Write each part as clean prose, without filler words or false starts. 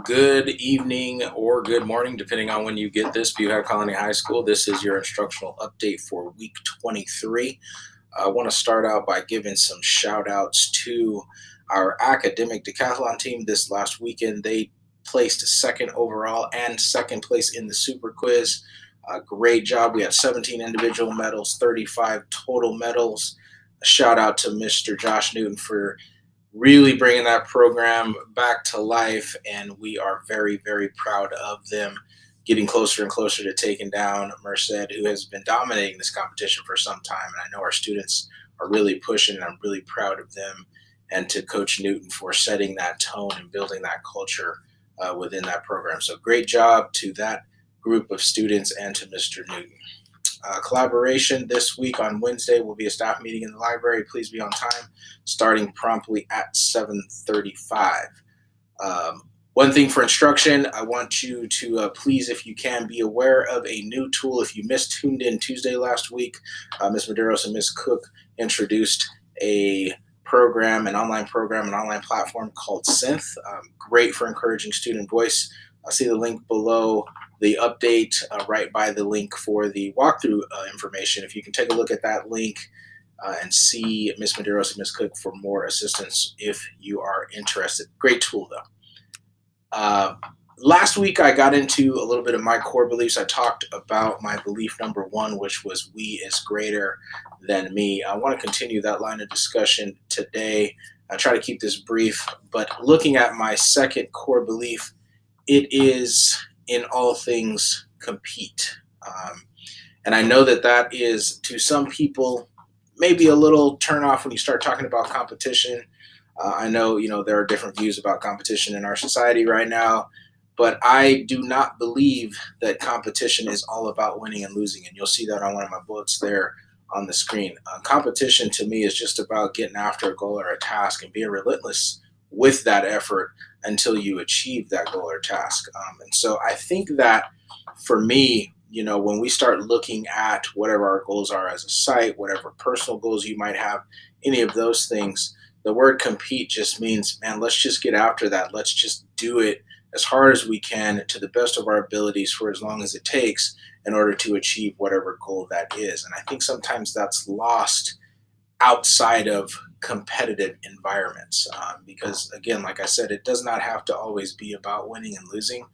Good evening or good morning, depending on when you get this. Buhak Colony High School. This is your instructional update for week 23. I want to start out by giving some shout outs to our academic decathlon team this last weekend. They placed second overall and second place in the super quiz. Great job. We had 17 individual medals, 35 total medals. A shout out to Mr. Josh Newton for really bringing that program back to life. And we are very, very proud of them getting closer and closer to taking down Merced, who has been dominating this competition for some time. And I know our students are really pushing, and I'm really proud of them and to Coach Newton for setting that tone and building that culture within that program. So great job to that group of students and to Mr. Newton. Collaboration this week on Wednesday will be a staff meeting in the library. Please be on time, starting promptly at 7:35. One thing for instruction, I want you to please, if you can, be aware of a new tool. If you tuned in Tuesday last week, Ms. Medeiros and Ms. Cook introduced an online program, an online platform called Synth. Great for encouraging student voice. I'll see the link below the update right by the link for the walkthrough information. If you can take a look at that link and see Ms. Medeiros and Ms. Cook for more assistance if you are interested. Great tool, though. Last week, I got into a little bit of my core beliefs. I talked about my belief number one, which was we is greater than me. I want to continue that line of discussion today. I try to keep this brief, but looking at my second core belief, it is in all things compete. And I know that is, to some people, maybe a little turn off when you start talking about competition. I know, there are different views about competition in our society right now, but I do not believe that competition is all about winning and losing. And you'll see that on one of my bullets there on the screen. Competition to me is just about getting after a goal or a task and being relentless with that effort until you achieve that goal or task. And so I think that for me, when we start looking at whatever our goals are as a site, whatever personal goals you might have, any of those things, the word compete just means, man, let's just get after that. Let's just do it as hard as we can to the best of our abilities for as long as it takes in order to achieve whatever goal that is. And I think sometimes that's lost outside of competitive environments because, again, like I said, it does not have to always be about winning and losing,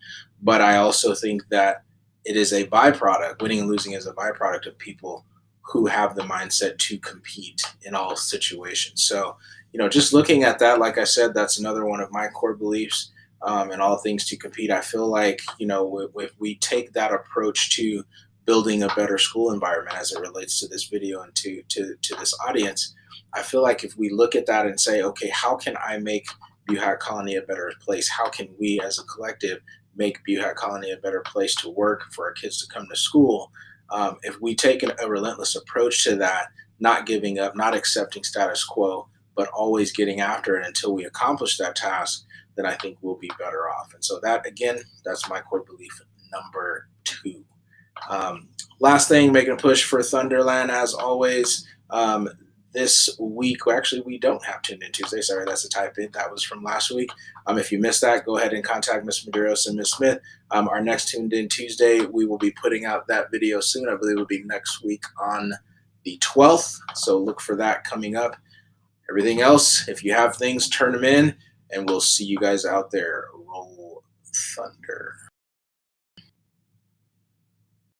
but I also think that it is a byproduct. Winning and losing is a byproduct of people who have the mindset to compete in all situations. So, just looking at that, like I said, that's another one of my core beliefs. In all things to compete. I feel like, if we take that approach to building a better school environment as it relates to this video and to this audience, I feel like if we look at that and say, okay, how can I make Buhak Colony a better place? How can we as a collective make Buhak Colony a better place to work, for our kids to come to school? If we take a relentless approach to that, not giving up, not accepting status quo, but always getting after it until we accomplish that task, then I think we'll be better off. And so that, again, that's my core belief number two. Last thing, making a push for Thunderland as always. This week, actually, we don't have Tuned In Tuesday. Sorry, that's a type in. That was from last week. If you missed that, go ahead and contact Ms. Medeiros and Ms. Smith. Our next Tuned In Tuesday, we will be putting out that video soon. I believe it will be next week on the 12th. So look for that coming up. Everything else, if you have things, turn them in, and we'll see you guys out there. Roll Thunder.